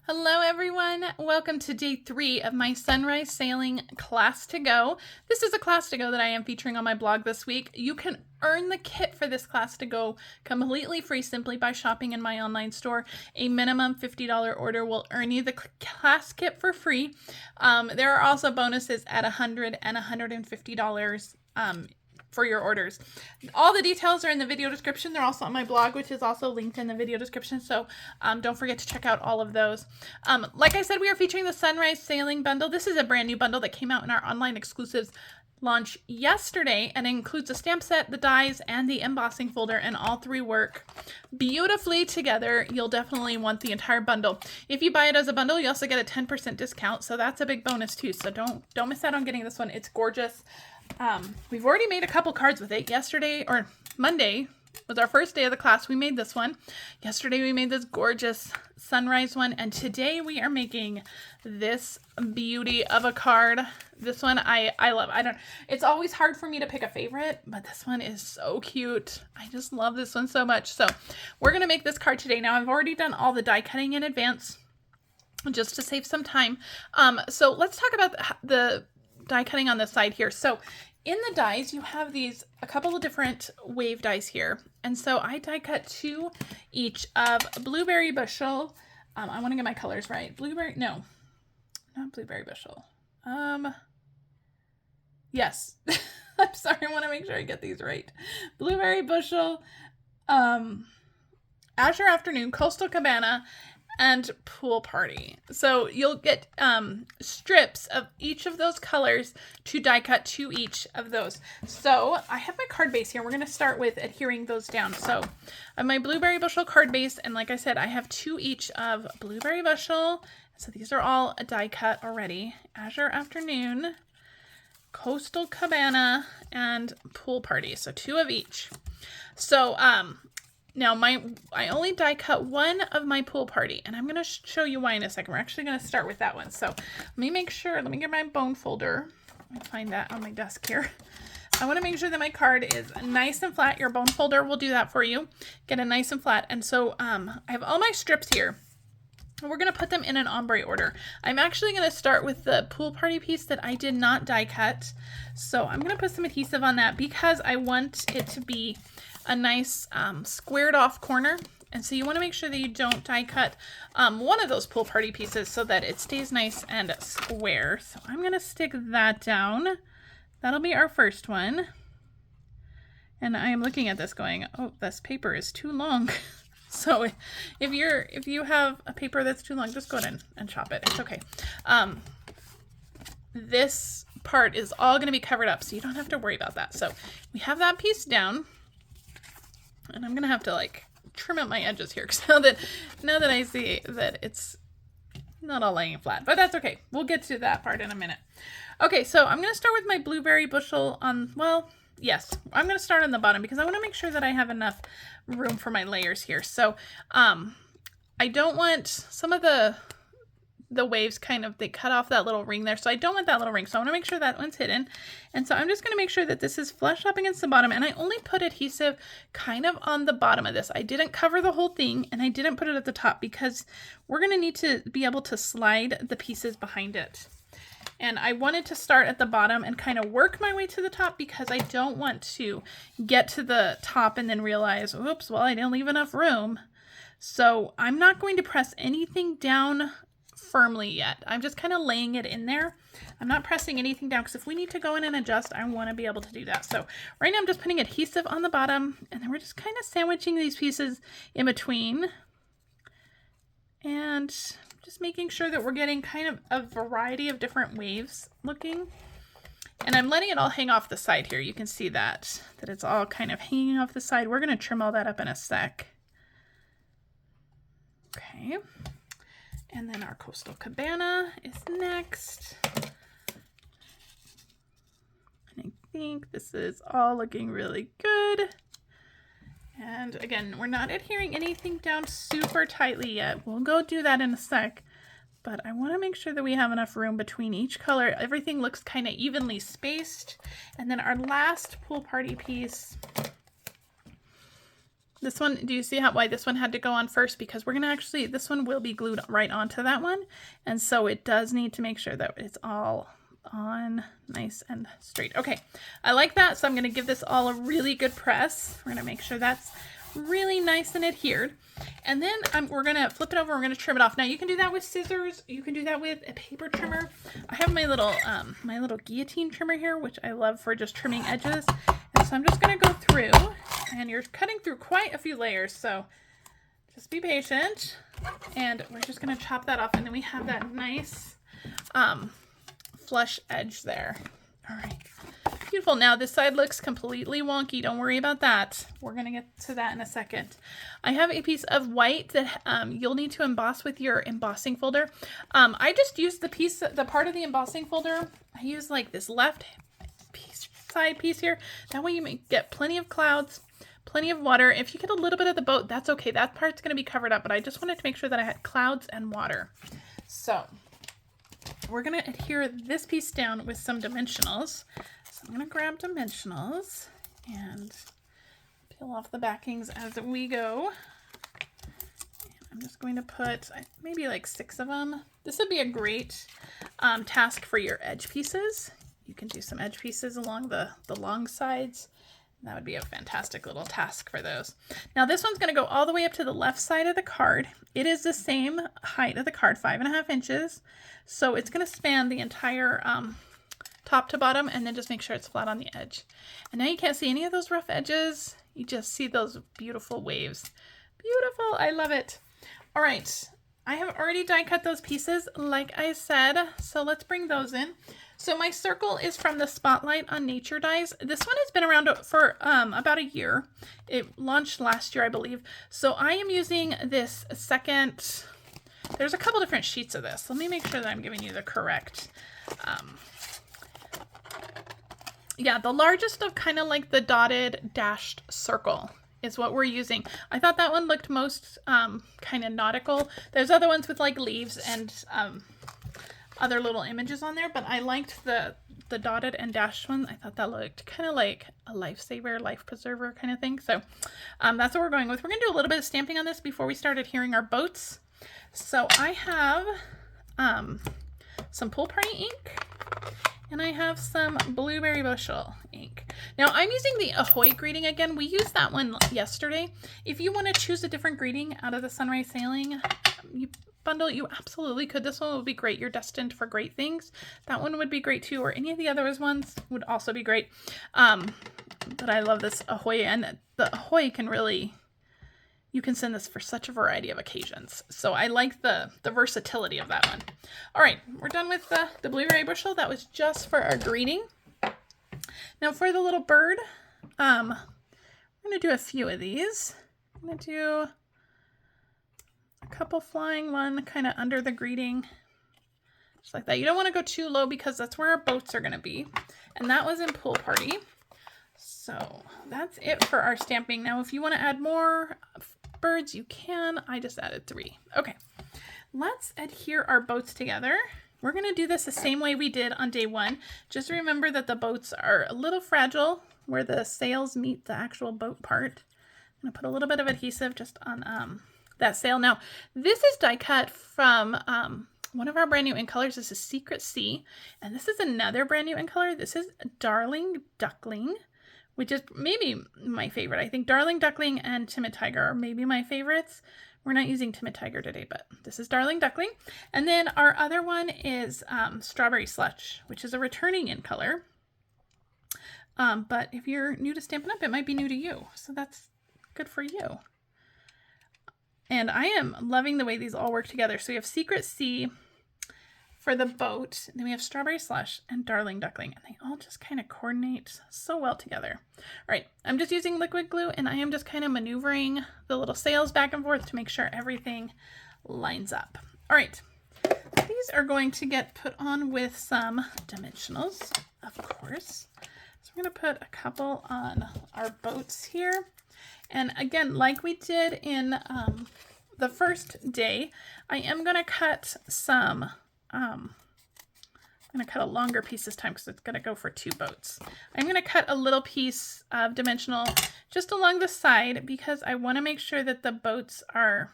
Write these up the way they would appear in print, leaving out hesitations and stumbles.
Hello everyone, welcome to day 3 of my Sunrise Sailing class to go. This is a class to go that I am featuring on my blog this week. You can earn the kit for this class to go completely free simply by shopping in my online store. A minimum $50 order will earn you the class kit for free. There are also bonuses at $100 and $150 for your orders. All the details are in the video description. They're also on my blog, which is also linked in the video description. So don't forget to check out all of those. Like I said, we are featuring the Sunrise Sailing bundle. This is a brand new bundle that came out in our online exclusives launch yesterday, and it includes a stamp set, the dies, and the embossing folder, and all three work beautifully together. You'll definitely want the entire bundle. If you buy it as a bundle, you also get a 10% discount, so that's a big bonus too. So don't miss out on getting this one. It's gorgeous. We've already made a couple cards with it. Yesterday, or Monday, was our first day of the class. We made this one. Yesterday we made this gorgeous sunrise one, and today we are making this beauty of a card. This one I love. It's always hard for me to pick a favorite, but this one is so cute. I just love this one so much. So we're gonna make this card today. Now I've already done all the die cutting in advance just to save some time. So let's talk about the die cutting on this side here. So in the dies, you have a couple of different wave dies here. And so I die cut 2 each of Blueberry Bushel. I want to get my colors right. No, not Blueberry Bushel. Yes. I'm sorry. I want to make sure I get these right. Blueberry Bushel, Azure Afternoon, Coastal Cabana, and Pool Party. So you'll get strips of each of those colors to die cut 2 each of those. So I have my card base here. We're going to start with adhering those down. So I have my Blueberry Bushel card base, and like I said, I have 2 each of Blueberry Bushel. So these are all die cut already. Azure Afternoon, Coastal Cabana, and Pool Party. So 2 of each. So now I only die cut 1 of my Pool Party, and I'm going to show you why in a second. We're actually going to start with that one. So let me get my bone folder. Let me find that on my desk here. I want to make sure that my card is nice and flat. Your bone folder will do that for you. Get it nice and flat. And so I have all my strips here. We're going to put them in an ombre order. I'm actually going to start with the Pool Party piece that I did not die cut. So I'm going to put some adhesive on that because I want it to be a nice squared off corner. And so you want to make sure that you don't die cut one of those Pool Party pieces so that it stays nice and square. So I'm going to stick that down. That'll be our first one. And I am looking at this going, oh, this paper is too long. So if you have a paper that's too long, just go ahead and chop it. It's okay. This part is all going to be covered up, so you don't have to worry about that. So we have that piece down. And I'm going to have to trim up my edges here because now that I see that it's not all laying flat, but that's okay. We'll get to that part in a minute. Okay, so I'm going to start with my Blueberry Bushel on, yes, I'm going to start on the bottom because I want to make sure that I have enough room for my layers here. So I don't want some of the waves they cut off that little ring there. So I don't want that little ring. So I want to make sure that one's hidden. And so I'm just going to make sure that this is flush up against the bottom. And I only put adhesive kind of on the bottom of this. I didn't cover the whole thing, and I didn't put it at the top because we're going to need to be able to slide the pieces behind it. And I wanted to start at the bottom and kind of work my way to the top because I don't want to get to the top and then realize, oops, well, I didn't leave enough room. So I'm not going to press anything down firmly yet. I'm just kind of laying it in there. I'm not pressing anything down because if we need to go in and adjust, I want to be able to do that. So right now I'm just putting adhesive on the bottom, and then we're just kind of sandwiching these pieces in between and just making sure that we're getting kind of a variety of different waves looking. And I'm letting it all hang off the side here. You can see that it's all kind of hanging off the side. We're going to trim all that up in a sec. Okay. And then our Coastal Cabana is next. And I think this is all looking really good. And again, we're not adhering anything down super tightly yet. We'll go do that in a sec. But I want to make sure that we have enough room between each color. Everything looks kind of evenly spaced. And then our last Pool Party piece This one, do you see why this one had to go on first? Because we're going to actually, this one will be glued right onto that one. And so it does need to make sure that it's all on nice and straight. Okay, I like that. So I'm going to give this all a really good press. We're going to make sure that's really nice and adhered. And then we're going to flip it over. We're going to trim it off. Now you can do that with scissors. You can do that with a paper trimmer. I have my little guillotine trimmer here, which I love for just trimming edges. And so I'm just going to go through, and you're cutting through quite a few layers. So just be patient, and we're just going to chop that off. And then we have that nice flush edge there. All right. Beautiful. Now this side looks completely wonky. Don't worry about that. We're going to get to that in a second. I have a piece of white that you'll need to emboss with your embossing folder. I just used the part of the embossing folder. I use like this left side piece here. That way you may get plenty of clouds, plenty of water. If you get a little bit of the boat, that's okay. That part's going to be covered up, but I just wanted to make sure that I had clouds and water. So we're going to adhere this piece down with some dimensionals. So I'm going to grab dimensionals and peel off the backings as we go. And I'm just going to put maybe like 6 of them. This would be a great task for your edge pieces. You can do some edge pieces along the long sides. That would be a fantastic little task for those. Now this one's going to go all the way up to the left side of the card. It is the same height of the card, 5.5 inches. So it's going to span the entire top to bottom, and then just make sure it's flat on the edge. And now you can't see any of those rough edges. You just see those beautiful waves. Beautiful. I love it. All right. I have already die cut those pieces, like I said. So let's bring those in. So my circle is from the Spotlight on Nature dies. This one has been around for about a year. It launched last year, I believe. So I am using this second. There's a couple different sheets of this. Let me make sure that I'm giving you the correct. Yeah, the largest of kind of like the dotted dashed circle is what we're using. I thought that one looked most kind of nautical. There's other ones with like leaves and other little images on there, but I liked the dotted and dashed one. I thought that looked kind of like a lifesaver, life preserver kind of thing. So that's what we're going with. We're gonna do a little bit of stamping on this before we start adhering our boats. So I have some Pool Party ink, and I have some Blueberry Bushel ink. Now I'm using the Ahoy greeting again. We used that one yesterday. If you want to choose a different greeting out of the Sunrise Sailing bundle, you absolutely could. This one would be great. You're destined for great things. That one would be great too, or any of the other ones would also be great. But I love this Ahoy, and the Ahoy can really, you can send this for such a variety of occasions. So I like the versatility of that one. All right, we're done with the Blueberry Bushel. That was just for our greeting. Now for the little bird, I'm going to do a few of these. I'm going to do a couple flying, one kind of under the greeting, just like that. You don't want to go too low because that's where our boats are going to be. And that was in Pool Party. So that's it for our stamping. Now, if you want to add more birds, you can. I just added 3. Okay, let's adhere our boats together. We're going to do this the same way we did on day 1. Just remember that the boats are a little fragile where the sails meet the actual boat part. I'm going to put a little bit of adhesive just on that sail. Now, this is die cut from one of our brand new ink colors. This is Secret Sea, and this is another brand new ink color. This is Darling Duckling, which is maybe my favorite. I think Darling Duckling and Timid Tiger are maybe my favorites. We're not using Timid Tiger today, but this is Darling Duckling. And then our other one is Strawberry Slush, which is a returning in color. But if you're new to Stampin' Up, it might be new to you. So that's good for you. And I am loving the way these all work together. So we have Secret Sea for the boat, and then we have Strawberry Slush and Darling Duckling, and they all just kind of coordinate so well together. All right, I'm just using liquid glue, and I am just kind of maneuvering the little sails back and forth to make sure everything lines up. All right, these are going to get put on with some dimensionals, of course. So we're going to put a couple on our boats here. And again, like we did in the first day, I am going to cut some I'm going to cut a longer piece this time because it's going to go for 2 boats. I'm going to cut a little piece of dimensional just along the side because I want to make sure that the boats are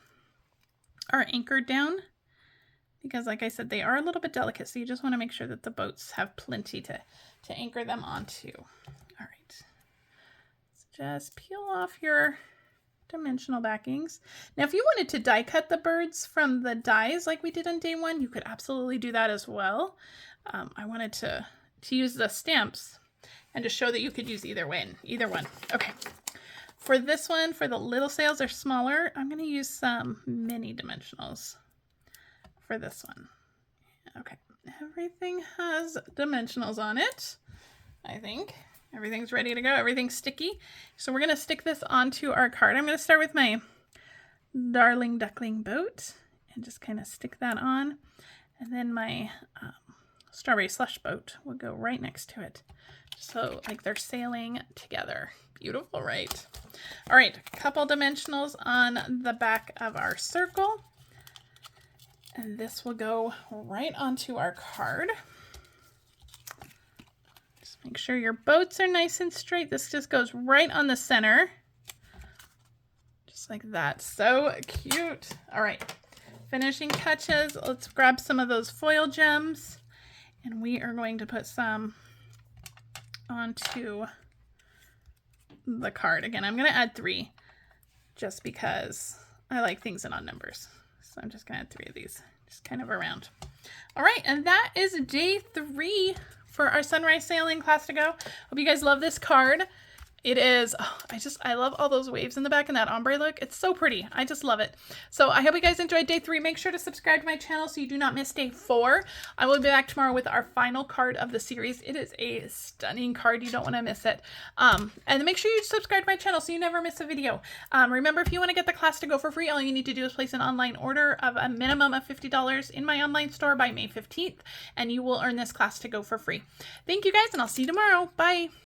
anchored down. Because like I said, they are a little bit delicate, so you just want to make sure that the boats have plenty to anchor them onto. All right. Let's just peel off your dimensional backings. Now, if you wanted to die cut the birds from the dies like we did on day 1, you could absolutely do that as well. I wanted to use the stamps and to show that you could use either one. Okay. For this one, for the little sails are smaller, I'm going to use some mini dimensionals for this one. Okay. Everything has dimensionals on it, I think. Everything's ready to go. Everything's sticky. So we're going to stick this onto our card. I'm going to start with my Darling Duckling boat and just kind of stick that on. And then my Strawberry Slush boat will go right next to it. So like they're sailing together. Beautiful, right? All right, a couple dimensionals on the back of our circle. And this will go right onto our card. Just make sure your boats are nice and straight. This just goes right on the center. Just like that. So cute. All right, finishing touches. Let's grab some of those foil gems. And we are going to put some onto the card. Again, I'm going to add 3 just because I like things in odd numbers. So I'm just going to add 3 of these, just kind of around. All right, and that is day 3 for our Sunrise Sailing class to go. Hope you guys love this card. It is, I love all those waves in the back and that ombre look. It's so pretty. I just love it. So I hope you guys enjoyed day 3. Make sure to subscribe to my channel so you do not miss day 4. I will be back tomorrow with our final card of the series. It is a stunning card. You don't want to miss it. And make sure you subscribe to my channel so you never miss a video. Remember, if you want to get the class to go for free, all you need to do is place an online order of a minimum of $50 in my online store by May 15th, and you will earn this class to go for free. Thank you guys, and I'll see you tomorrow. Bye.